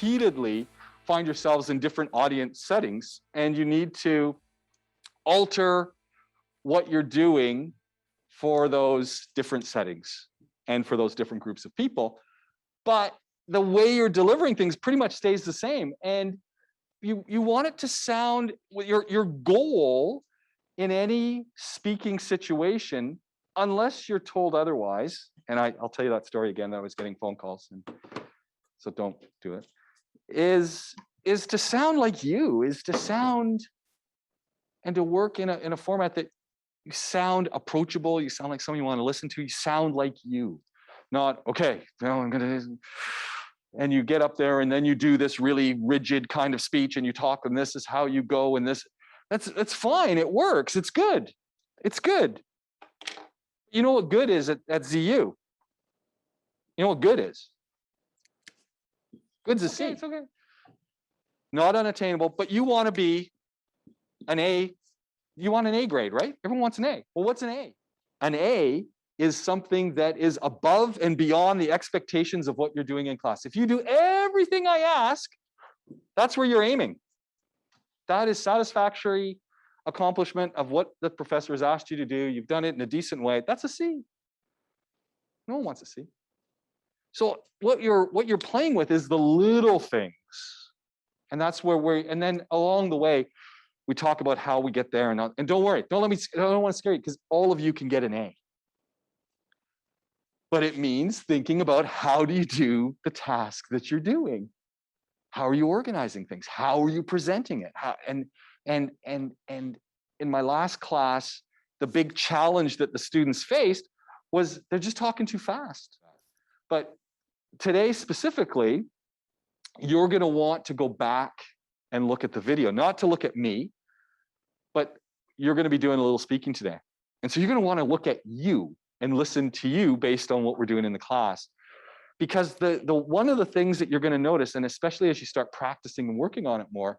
repeatedly find yourselves in different audience settings, and you need to alter what you're doing for those different settings and for those different groups of people. But the way you're delivering things pretty much stays the same. And you want it to sound, your goal in any speaking situation, unless you're told otherwise, and I'll tell you that story again, I was getting phone calls, and so don't do it, is to sound like you, is to sound and to work in a format that you sound approachable, you sound like someone you want to listen to, you sound like you. Not, okay, now I'm gonna, and you get up there and then you do this really rigid kind of speech and you talk and this is how you go and this, that's fine, it works, it's good. It's good. You know what good is at ZU? You know what good is? Good's a C. It's okay. Not unattainable, but you want to be an A. You want an A grade, right? Everyone wants an A. Well, what's an A? An A is something that is above and beyond the expectations of what you're doing in class. If you do everything I ask, that's where you're aiming. That is satisfactory accomplishment of what the professor has asked you to do. You've done it in a decent way. That's a C. No one wants a C. So what you're playing with is the little things. And that's where and then along the way, we talk about how we get there. And don't worry, I don't want to scare you, because all of you can get an A. But it means thinking about how do you do the task that you're doing? How are you organizing things? How are you presenting it? And in my last class, the big challenge that the students faced was they're just talking too fast. But today specifically, you're going to want to go back and look at the video, not to look at me, but you're going to be doing a little speaking today. And so you're going to want to look at you and listen to you based on what we're doing in the class. Because the one of the things that you're going to notice, and especially as you start practicing and working on it more,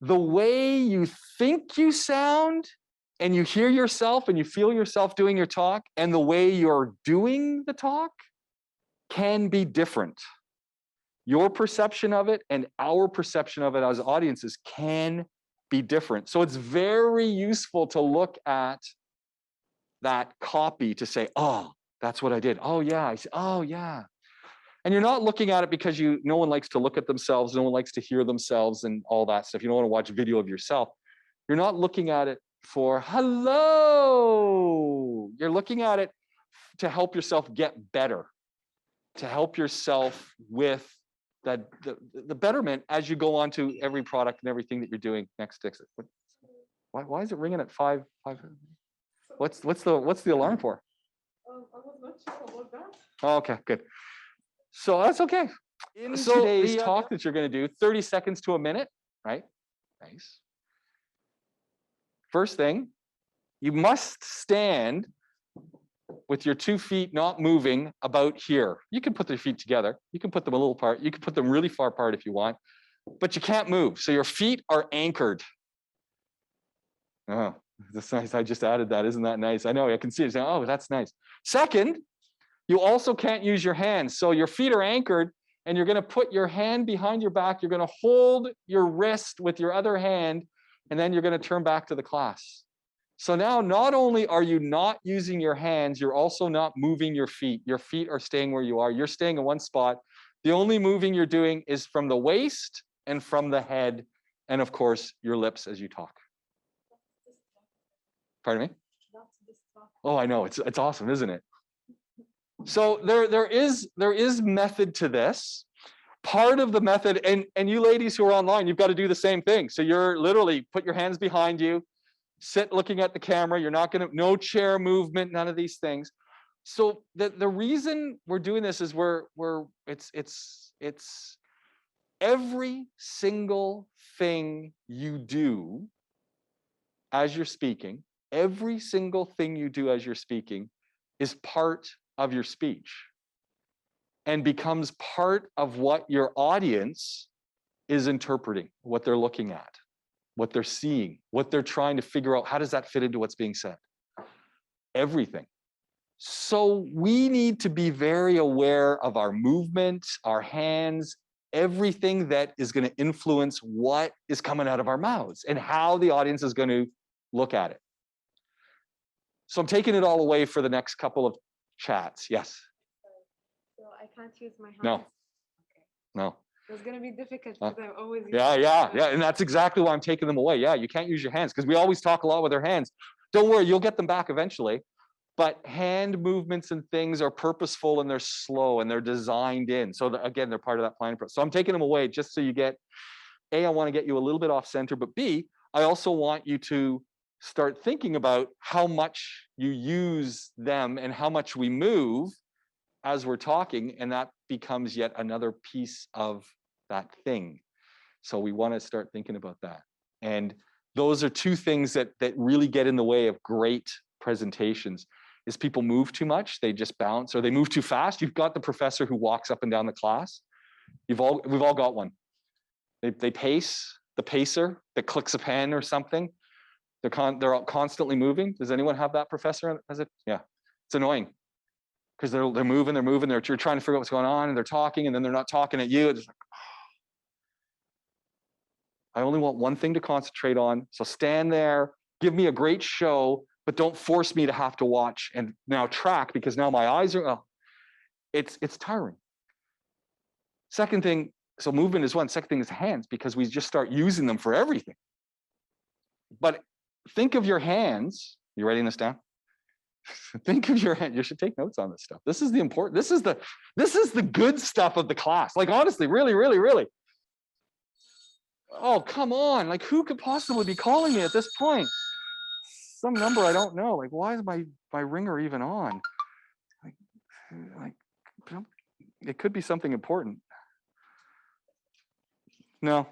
the way you think you sound and you hear yourself and you feel yourself doing your talk and the way you're doing the talk can be different. Your perception of it and our perception of it as audiences can be different. So it's very useful to look at that copy to say, oh, that's what I did. Oh, yeah. I see. Oh, yeah. And you're not looking at it because no one likes to look at themselves. No one likes to hear themselves and all that stuff. You don't want to watch a video of yourself. You're not looking at it for hello. You're looking at it to help yourself get better, to help yourself with the betterment as you go on to every product and everything that you're doing next to it. Why is it ringing at 5? What's the alarm for? I was not sure about that. Oh, okay, good. So that's okay. In today's talk that you're going to do, 30 seconds to a minute, right? Nice. First thing, you must stand with your 2 feet not moving about here. You can put your feet together. You can put them a little apart. You can put them really far apart if you want, but you can't move. So your feet are anchored. Oh, that's nice. I just added that. Isn't that nice? I know, I can see it. Oh, that's nice. Second, you also can't use your hands. So your feet are anchored and you're going to put your hand behind your back. You're going to hold your wrist with your other hand, and then you're going to turn back to the class. So now not only are you not using your hands, you're also not moving your feet. Your feet are staying where you are. You're staying in one spot. The only moving you're doing is from the waist and from the head, and of course, your lips as you talk. Pardon me? Oh, I know. It's awesome, isn't it? So there is method to this. Part of the method, and you ladies who are online, you've got to do the same thing. So you're literally put your hands behind you, sit looking at the camera. You're not going to, no chair movement, none of these things. So the reason we're doing this is it's every single thing you do as you're speaking, every single thing you do as you're speaking is part of your speech and becomes part of what your audience is interpreting, what they're looking at, what they're seeing, what they're trying to figure out. How does that fit into what's being said? Everything. So we need to be very aware of our movement, our hands, everything that is going to influence what is coming out of our mouths and how the audience is going to look at it. So I'm taking it all away for the next couple of chats. Yes. So I can't use my hands. No. Okay. No. It's gonna be difficult because I'm always Yeah. And that's exactly why I'm taking them away. Yeah, you can't use your hands because we always talk a lot with our hands. Don't worry, you'll get them back eventually. But hand movements and things are purposeful and they're slow and they're designed in. So again, they're part of that planning process. So I'm taking them away just so you get, A, I want to get you a little bit off center, but B, I also want you to start thinking about how much you use them and how much we move as we're talking, and that becomes yet another piece of that thing. So we want to start thinking about that. And those are two things that really get in the way of great presentations. Is people move too much, they just bounce, or they move too fast. You've got the professor who walks up and down the class. We've all got one. They pace, the pacer that clicks a pen or something. They're constantly moving. Does anyone have that professor? Yeah, it's annoying because they're moving, you're trying to figure out what's going on, and they're talking, and then they're not talking at you. It's like, I only want one thing to concentrate on. So stand there, give me a great show, but don't force me to have to watch and now track because now my eyes are, it's tiring. Second thing, so movement is one. Second thing is hands, because we just start using them for everything. But think of your hands. You writing this down? Think of your hand. You should take notes on this stuff. This is the important, this is the good stuff of the class. Like honestly, really, really, really. Oh, come on. Like who could possibly be calling me at this point? Some number I don't know. Like, why is my ringer even on? Like, it could be something important. No.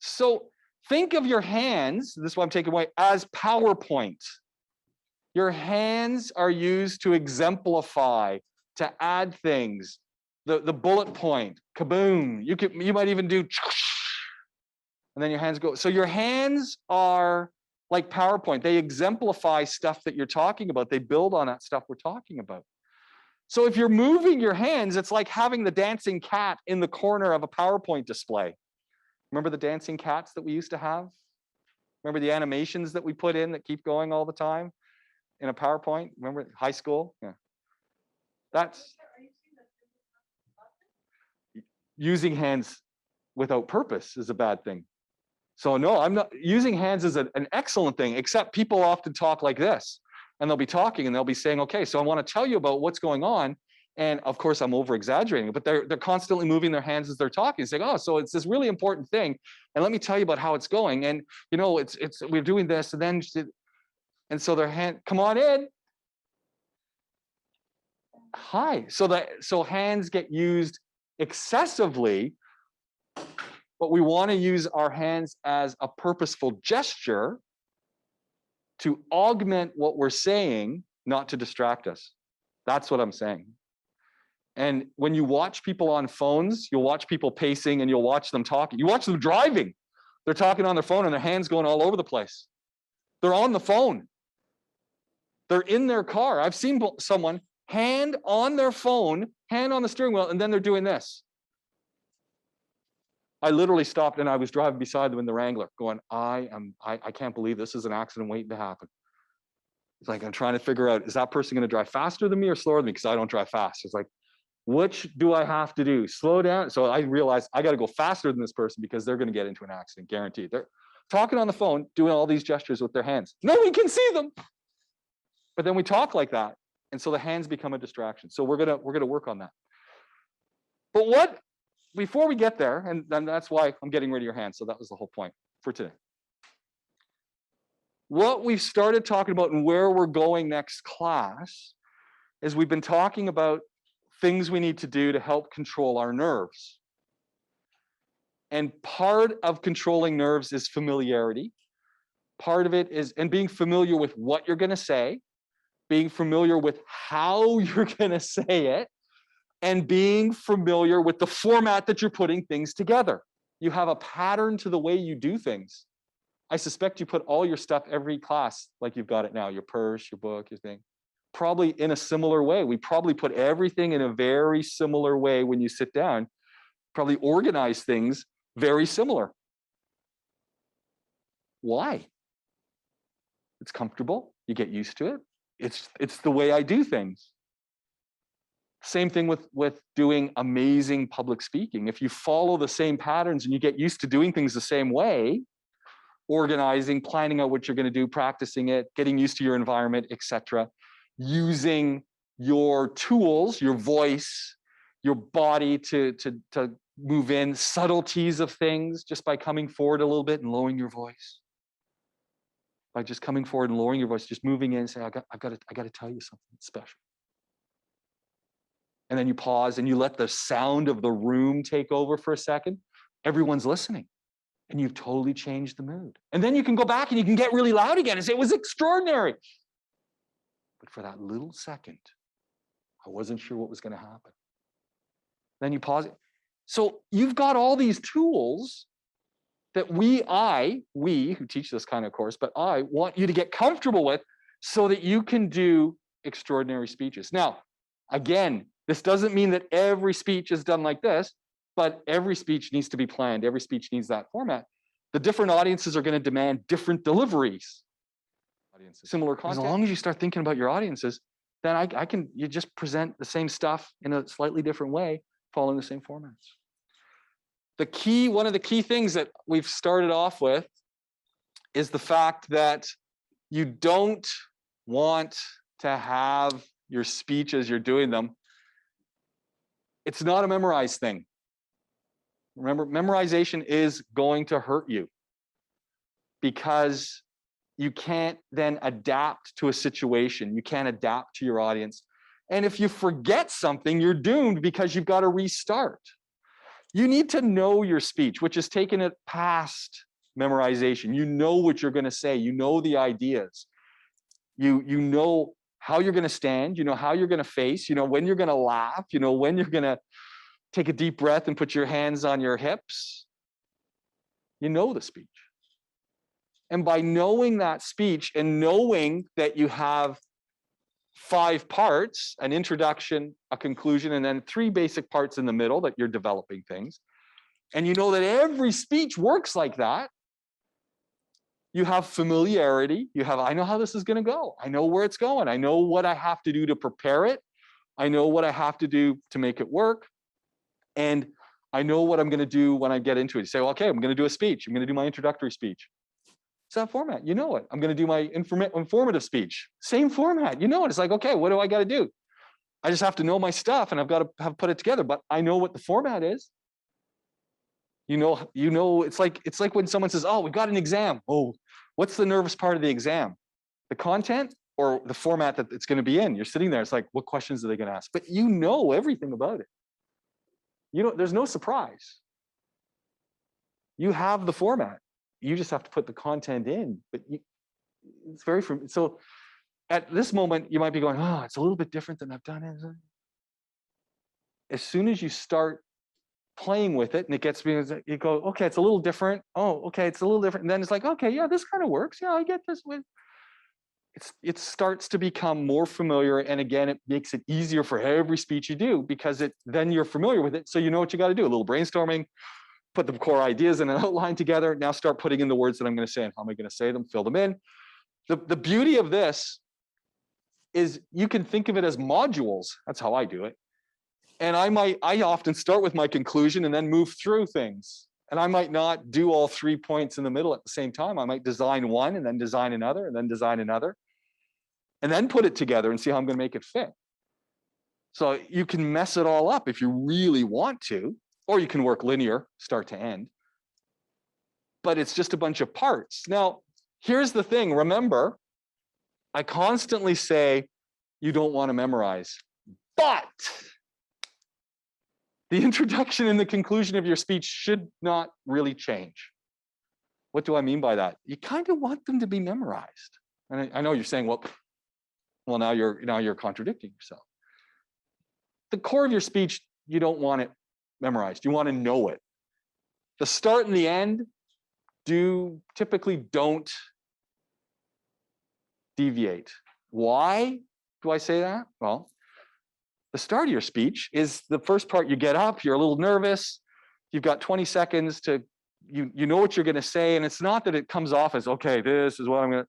So think of your hands, this is what I'm taking away, as PowerPoint. Your hands are used to exemplify, to add things. The bullet point, kaboom. You might even do, and then your hands go. So your hands are like PowerPoint. They exemplify stuff that you're talking about. They build on that stuff we're talking about. So if you're moving your hands, it's like having the dancing cat in the corner of a PowerPoint display. Remember the dancing cats that we used to have? Remember the animations that we put in that keep going all the time in a PowerPoint? Remember high school? Yeah. That's using hands without purpose is a bad thing. So no, I'm not using hands is an excellent thing, except people often talk like this and they'll be talking and they'll be saying, okay, so I want to tell you about what's going on. And of course I'm over exaggerating, but they're constantly moving their hands as they're talking, saying, oh, so it's this really important thing. And let me tell you about how it's going. And you know, we're doing this and then, and so their hand, come on in. Hi. So hands get used excessively, but we want to use our hands as a purposeful gesture to augment what we're saying, not to distract us. That's what I'm saying. And when you watch people on phones, you'll watch people pacing and you'll watch them talking. You watch them driving. They're talking on their phone and their hands going all over the place. They're on the phone. They're in their car. I've seen someone hand on their phone, hand on the steering wheel, and then they're doing this. I literally stopped and I was driving beside them in the Wrangler going, I can't believe this is an accident waiting to happen. It's like, I'm trying to figure out, is that person going to drive faster than me or slower than me? Because I don't drive fast. It's like, which do I have to do? Slow down. So I realized I got to go faster than this person because they're going to get into an accident, guaranteed. They're talking on the phone, doing all these gestures with their hands. No one can see them. But then we talk like that. And so the hands become a distraction. So we're gonna work on that. But before we get there, and then that's why I'm getting rid of your hands. So that was the whole point for today. What we've started talking about and where we're going next class is we've been talking about things we need to do to help control our nerves. And part of controlling nerves is familiarity. Part of it is, and being familiar with what you're going to say, being familiar with how you're going to say it, and being familiar with the format that you're putting things together. You have a pattern to the way you do things. I suspect you put all your stuff every class like you've got it now, your purse, your book, your thing. Probably in a similar way. We probably put everything in a very similar way when you sit down. probably organize things very similar. Why? It's comfortable. You get used to it. It's the way I do things. Same thing with doing amazing public speaking. If you follow the same patterns and you get used to doing things the same way, organizing, planning out what you're going to do, practicing it, getting used to your environment, etc., using your tools, your voice, your body to move in, subtleties of things just by coming forward a little bit and lowering your voice. By just coming forward and lowering your voice, just moving in and saying, I got to tell you something special. And then you pause and you let the sound of the room take over for a second. Everyone's listening. And you've totally changed the mood. And then you can go back and you can get really loud again and say, it was extraordinary. But for that little second, I wasn't sure what was going to happen. Then you pause it. So you've got all these tools that we who teach this kind of course, but I want you to get comfortable with so that you can do extraordinary speeches. Now, again, this doesn't mean that every speech is done like this, but every speech needs to be planned. Every speech needs that format. The different audiences are going to demand different deliveries. Similar content. As long as you start thinking about your audiences, then you just present the same stuff in a slightly different way, following the same formats. One of the key things that we've started off with is the fact that you don't want to have your speech as you're doing them. It's not a memorized thing. Remember, memorization is going to hurt you because you can't then adapt to a situation. You can't adapt to your audience. And if you forget something, you're doomed because you've got to restart. You need to know your speech, which is taking it past memorization. You know what you're going to say. You know the ideas. You know how you're going to stand. You know how you're going to face. You know when you're going to laugh. You know when you're going to take a deep breath and put your hands on your hips. You know the speech. And by knowing that speech and knowing that you have 5 parts, an introduction, a conclusion, and then 3 basic parts in the middle that you're developing things, and you know that every speech works like that, you have familiarity. I know how this is going to go. I know where it's going. I know what I have to do to prepare it. I know what I have to do to make it work. And I know what I'm going to do when I get into it. You say, well, okay, I'm going to do a speech. I'm going to do my introductory speech. It's that format. You know it. I'm going to do my informative speech. Same format. You know it. It's like, okay, what do I got to do? I just have to know my stuff and I've got to have put it together. But I know what the format is. You know, it's like when someone says, oh, we got an exam. Oh, what's the nervous part of the exam? The content or the format that it's going to be in? You're sitting there. It's like, what questions are they going to ask? But you know everything about it. You know, there's no surprise. You have the format. You just have to put the content in. But it's very so. At this moment, you might be going, oh, it's a little bit different than I've done it. As soon as you start playing with it and it gets me, you go, okay, it's a little different. Oh, okay, it's a little different. And then it's like, okay, yeah, this kind of works. Yeah, I get this. It starts to become more familiar. And again, it makes it easier for every speech you do because then you're familiar with it. So you know what you got to do, a little brainstorming, put the core ideas in an outline together. Now start putting in the words that I'm going to say and how am I going to say them, fill them in. The beauty of this is you can think of it as modules. That's how I do it. And I often start with my conclusion and then move through things. And I might not do all 3 points in the middle at the same time. I might design one and then design another and then design another. And then put it together and see how I'm going to make it fit. So you can mess it all up if you really want to, or you can work linear, start to end. But it's just a bunch of parts. Now, here's the thing. Remember, I constantly say you don't want to memorize, but the introduction and the conclusion of your speech should not really change. What do I mean by that? You kind of want them to be memorized. And I know you're saying, well, now you're contradicting yourself. The core of your speech, you don't want it memorized. You want to know it. The start and the end typically don't deviate. Why do I say that? Well, the start of your speech is the first part. You get up, you're a little nervous, you've got 20 seconds to, you know what you're going to say. And it's not that it comes off as, okay, this is what I'm going to,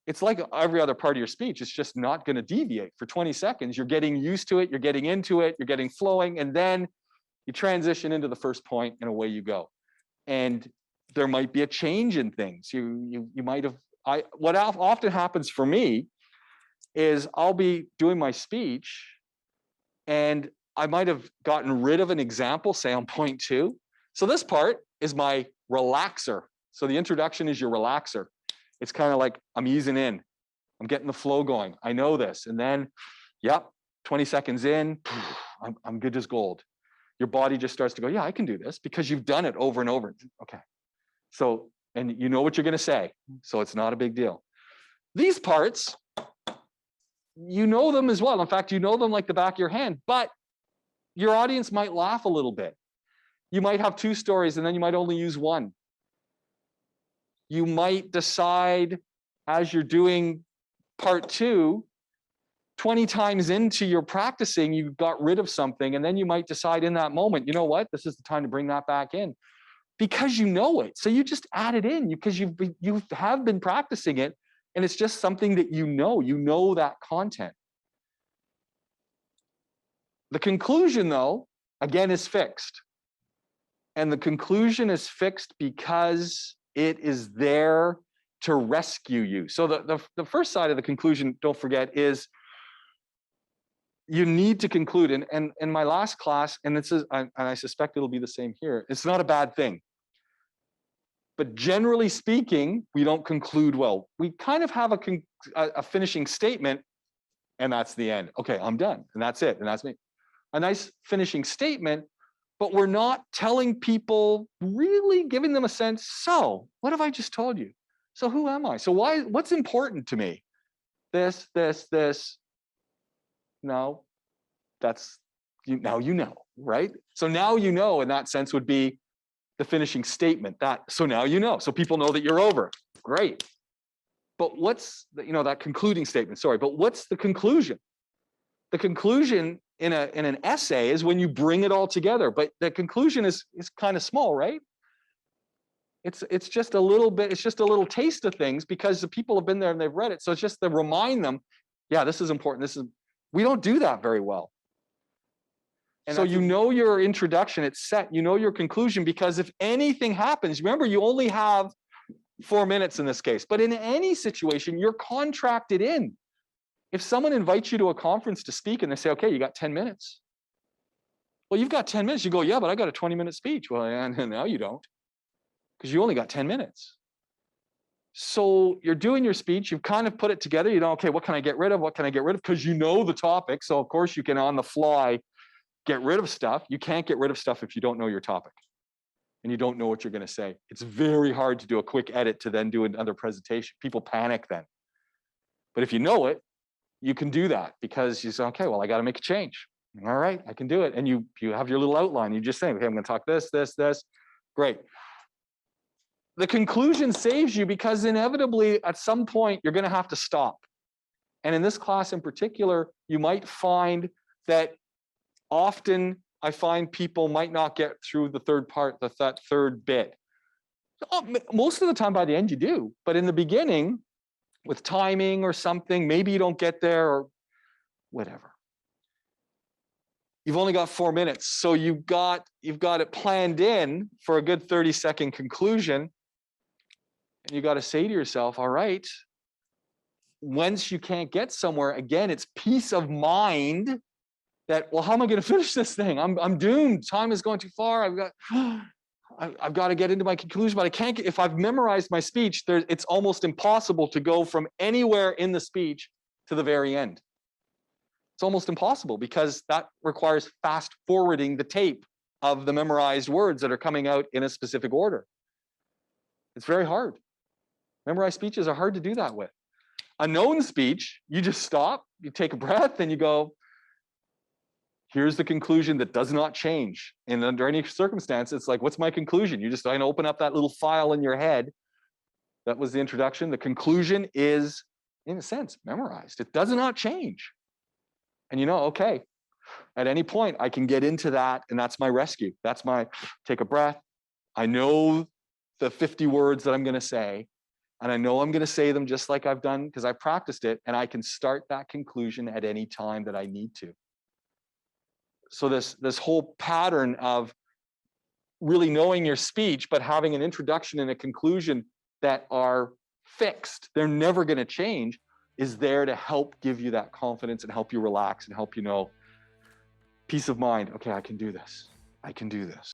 it's like every other part of your speech. It's just not going to deviate for 20 seconds. You're getting used to it. You're getting into it. You're getting flowing. And then you transition into the first point and away you go. And there might be a change in things. You might have, what often happens for me is I'll be doing my speech and I might have gotten rid of an example, say on point 2. So this part is my relaxer. So the introduction is your relaxer. It's kind of like I'm easing in. I'm getting the flow going. I know this. And then, yep, 20 seconds in, I'm good as gold. Your body just starts to go, yeah, I can do this because you've done it over and over. Okay. So, and you know what you're going to say. So it's not a big deal. These parts, you know them as well. In fact, you know them like the back of your hand, but your audience might laugh a little bit. You might have 2 stories and then you might only use 1. You might decide as you're doing part 2, 20 times into your practicing, you got rid of something. And then you might decide in that moment, you know what, this is the time to bring that back in because you know it. So you just add it in because you have been practicing it. And it's just something that you know that content. The conclusion, though, again, is fixed. And the conclusion is fixed because it is there to rescue you. So the first side of the conclusion, don't forget, is you need to conclude. And in my last class, and this is, and I suspect it'll be the same here, it's not a bad thing. But generally speaking, we don't conclude well. We kind of have a finishing statement, and that's the end. Okay, I'm done, and that's it, and that's me. A nice finishing statement, but we're not telling people, really giving them a sense, so what have I just told you? So who am I? So what's important to me? This. No, that's, now you know, right? So now you know, in that sense, would be the finishing statement. So now you know. So people know that you're over. Great. But what's that concluding statement? Sorry, but what's the conclusion? The conclusion in an essay is when you bring it all together. But the conclusion is kind of small, right? It's just a little bit. It's just a little taste of things because the people have been there and they've read it. So it's just to remind them, yeah, this is important. We don't do that very well. And so you know your introduction, it's set, you know your conclusion, because if anything happens, remember, you only have 4 minutes in this case, but in any situation, you're contracted in. If someone invites you to a conference to speak and they say, okay, you got 10 minutes. Well, you've got 10 minutes. You go, yeah, but I got a 20-minute speech. Well, and now you don't, because you only got 10 minutes. So you're doing your speech, you've kind of put it together, okay, what can I get rid of? What can I get rid of? Because you know the topic. So of course you can on the fly get rid of stuff. You can't get rid of stuff if you don't know your topic and you don't know what you're going to say. It's very hard to do a quick edit to then do another presentation. People panic then. But if you know it, you can do that because you say, okay, well, I got to make a change. All right, I can do it. And you have your little outline. You just say, okay, I'm going to talk this. Great. The conclusion saves you because inevitably at some point you're going to have to stop. And in this class in particular, you might find that often I find people might not get through the third part, that third bit. Most of the time by the end you do, but in the beginning with timing or something, maybe you don't get there or whatever. You've only got 4 minutes, so you've got it planned in for a good 30-second conclusion. And you got to say to yourself, all right, once you can't get somewhere, again, it's peace of mind that, well, how am I going to finish this thing? I'm doomed. Time is going too far. I've got to get into my conclusion, but I can't if I've memorized my speech, it's almost impossible to go from anywhere in the speech to the very end. It's almost impossible because that requires fast forwarding the tape of the memorized words that are coming out in a specific order. It's very hard. Memorized speeches are hard to do that with. A known speech, you just stop, you take a breath, and you go, here's the conclusion that does not change. And under any circumstance, it's like, what's my conclusion? You just open up that little file in your head. That was the introduction. The conclusion is, in a sense, memorized. It does not change. And okay, At any point, I can get into that, and that's my rescue. That's my take a breath. I know the 50 words that I'm going to say, and I know I'm going to say them just like I've done because I've practiced it, and I can start that conclusion at any time that I need to. So this whole pattern of really knowing your speech, but having an introduction and a conclusion that are fixed, they're never going to change, is there to help give you that confidence and help you relax and help you know, peace of mind. Okay, I can do this. I can do this.